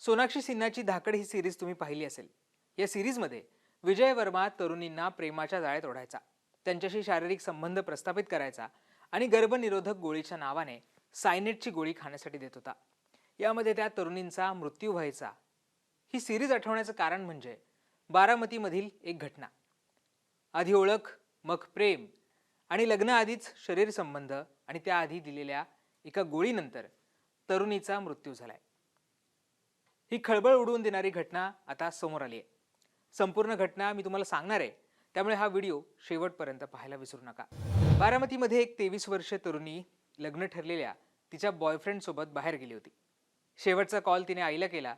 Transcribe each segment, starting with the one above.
सोनाक्षी सिन्हाची धाकड ही series तुम्ही पाहिली असेल. या सिरीजमध्ये विजय वर्मा तरुणींना प्रेमाच्या जाळ्यात ओढायचा, त्यांच्याशी शारीरिक संबंध प्रस्थापित करायचा आणि गर्भनिरोधक गोळीच्या नावाने सायनेटची गोळी खाण्यासाठी देत होता. यामध्ये त्या तरुणींचा मृत्यू व्हायचा. ही सिरीज आठवण्याचं कारण म्हणजे बारामतीमधील एक घटना. आधी ओळख, मग प्रेम आणि लग्नाआधीच शरीर संबंध आणि त्याआधी दिलेल्या एका गोळीनंतर तरुणीचा मृत्यू झालाय. ही खळबळ उडवून देणारी घटना आता समोर आली आहे. संपूर्ण घटना मी तुम्हाला सांगणार आहे, त्यामुळे हा व्हिडिओ शेवटपर्यंत पाहायला विसरू नका. बारामतीमध्ये एक 23 वर्षीय तरुणी लग्न ठरलेल्या तिच्या बॉयफ्रेंड सोबत बाहेर गेली होती. शेवटचा कॉल तिने आईला केला,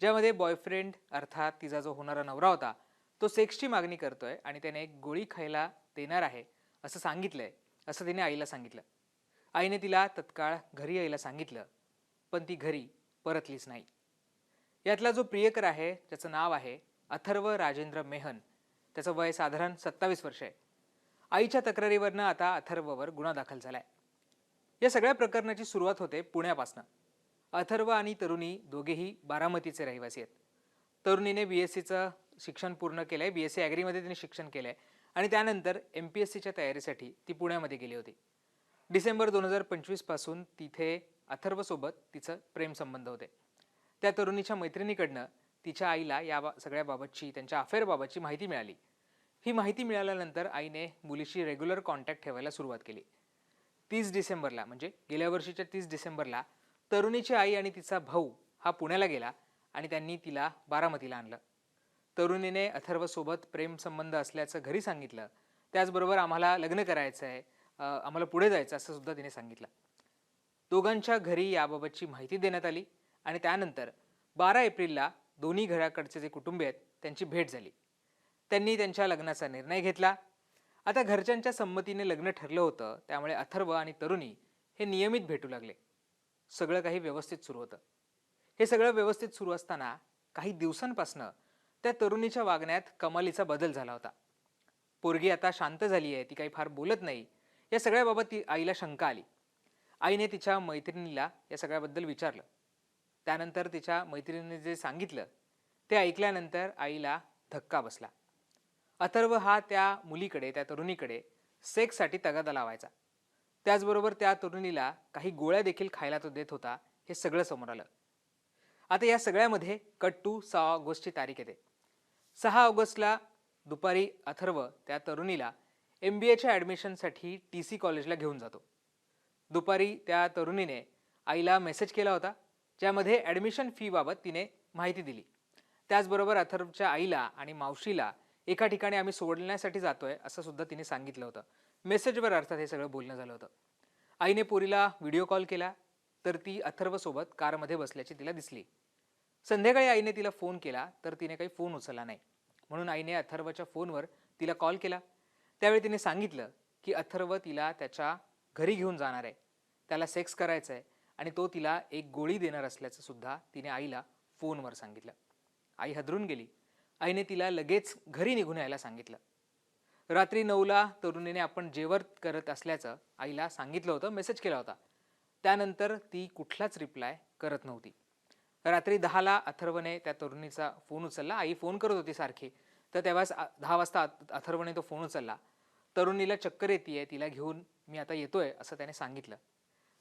ज्यामध्ये बॉयफ्रेंड अर्थात तिचा जो होणारा नवरा होता तो सेक्सची मागणी करतोय आणि त्याने एक गोळी खायला देणार आहे असं सांगितलंय, असं तिने आईला सांगितलं. आईने तिला तत्काळ घरी यायला सांगितलं, पण ती घरी परतलीच नाही. यातला जो प्रियकर आहे, त्याचं नाव आहे अथर्व राजेंद्र मेहन. त्याचं वय साधारण 27 वर्ष आहे. आईच्या तक्रारीवरनं आता अथर्ववर गुन्हा दाखल झालाय. या सगळ्या प्रकरणाची सुरुवात होते पुण्यापासून. अथर्व आणि तरुणी दोघेही बारामतीचे रहिवासी आहेत. तरुणीने BScचं शिक्षण पूर्ण केलंय. BSc ॲग्रीमध्ये तिने शिक्षण केलंय आणि त्यानंतर MPSCच्या तयारीसाठी ती पुण्यामध्ये गेली होती. डिसेंबर 2025 पासून तिथे अथर्वसोबत तिचं प्रेमसंबंध होते. त्या तरुणीच्या मैत्रिणीकडनं तिच्या आईला या सगळ्याबाबतची, त्यांच्या अफेअरबाबतची माहिती मिळाली. ही माहिती मिळाल्यानंतर आईने मुलीशी रेग्युलर कॉन्टॅक्ट ठेवायला सुरुवात केली. 30 डिसेंबरला म्हणजे गेल्या वर्षीच्या 30 डिसेंबरला तरुणीची आई आणि तिचा भाऊ हा पुण्याला गेला आणि त्यांनी तिला बारामतीला आणलं. तरुणीने अथर्वसोबत प्रेमसंबंध असल्याचं घरी सांगितलं. त्याचबरोबर आम्हाला लग्न करायचं आहे, आम्हाला पुढे जायचं असं सुद्धा तिने सांगितलं. दोघांच्या घरी याबाबतची माहिती देण्यात आली आणि त्यानंतर 12 एप्रिलला दोन्ही घराकडचे जे कुटुंबीय आहेत त्यांची भेट झाली. त्यांनी त्यांच्या लग्नाचा निर्णय घेतला. आता घरच्यांच्या संमतीने लग्न ठरलं होतं, त्यामुळे अथर्व आणि तरुणी हे नियमित भेटू लागले. सगळं काही व्यवस्थित सुरू होतं. हे सगळं व्यवस्थित सुरू असताना काही दिवसांपासनं त्या तरुणीच्या वागण्यात कमालीचा बदल झाला होता. पोरगी आता शांत झाली आहे, ती काही फार बोलत नाही. या सगळ्याबाबत ती आईला शंका आली. आईने तिच्या मैत्रिणीला या सगळ्याबद्दल विचारलं. त्यानंतर तिच्या मैत्रिणीने जे सांगितलं ते ऐकल्यानंतर आईला धक्का बसला. अथर्व हा त्या मुलीकडे, त्या तरुणीकडे सेक्ससाठी तगादा लावायचा. त्याचबरोबर त्या तरुणीला काही गोळ्या देखील खायला तो देत होता. हे सगळं समोर आलं. आता या सगळ्यामध्ये कट टू 6 ऑगस्टची तारीख येते. 6 ऑगस्टला दुपारी अथर्व त्या तरुणीला MBAच्या ॲडमिशनसाठी TC कॉलेजला घेऊन जातो. दुपारी त्या तरुणीने आईला मेसेज केला होता, ज्यामध्ये ॲडमिशन फीबाबत तिने माहिती दिली. त्याचबरोबर अथर्वच्या आईला आणि मावशीला एका ठिकाणी आम्ही सोडण्यासाठी जातोय असं सुद्धा तिने सांगितलं होतं. मेसेजवर अर्थात हे सगळं बोलणं झालं होतं. आईने पोरीला व्हिडिओ कॉल केला तर ती अथर्वसोबत कारमध्ये बसल्याची तिला दिसली. संध्याकाळी आईने तिला फोन केला तर तिने काही फोन उचलला नाही. म्हणून आईने अथर्वच्या फोनवर तिला कॉल केला. त्यावेळी तिने सांगितलं की अथर्व तिला त्याच्या घरी घेऊन जाणार आहे, त्याला सेक्स करायचं आहे आणि तो तिला एक गोळी देणार असल्याचं सुद्धा तिने आईला फोनवर सांगितलं. आई हादरून गेली. आईने तिला लगेच घरी निघून यायला सांगितलं. रात्री 9ला तरुणीने आपण जेवण करत असल्याचं आईला सांगितलं होतं, मेसेज केला होता. त्यानंतर ती कुठलाच रिप्लाय करत नव्हती. रात्री 10ला अथर्वने त्या तरुणीचा फोन उचलला. आई फोन करत होती सारखी, तर तेव्हाच 10 वाजता अथर्वने तो फोन उचलला. तरुणीला चक्कर येते, तिला घेऊन मी आता येतोय असं त्याने सांगितलं.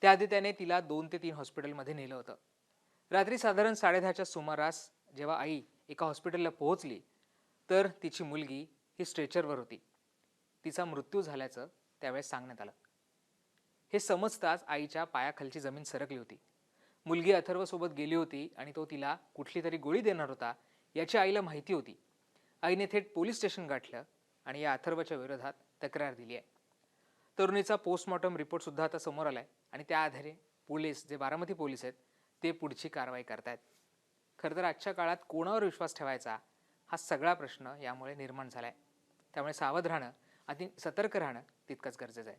त्याआधी त्याने तिला 2 ते 3 हॉस्पिटलमध्ये नेलं होतं. रात्री साधारण 10:30च्या सुमारास जेव्हा आई एका हॉस्पिटलला पोहोचली तर तिची मुलगी ही स्ट्रेचरवर होती. तिचा मृत्यू झाल्याचं त्यावेळेस सांगण्यात आलं. हे समजताच आईच्या पायाखालची जमीन सरकली होती. मुलगी अथर्वसोबत गेली होती आणि तो तिला कुठली तरी गोळी देणार होता याची आईला माहिती होती. आईने थेट पोलीस स्टेशन गाठलं आणि या अथर्वच्या विरोधात तक्रार दिली आहे. तरुणीचा पोस्टमॉर्टम रिपोर्ट सुद्धा आता समोर आलाय आणि त्या आधारे पोलीस, जे बारामती पोलीस आहेत, ते पुढची कारवाई करतायत. खरं तर आजच्या काळात कोणावर विश्वास ठेवायचा हा सगळा प्रश्न यामुळे निर्माण झालाय. त्यामुळे सावध राहणं, अति सतर्क राहणं तितकंच गरजेचं आहे.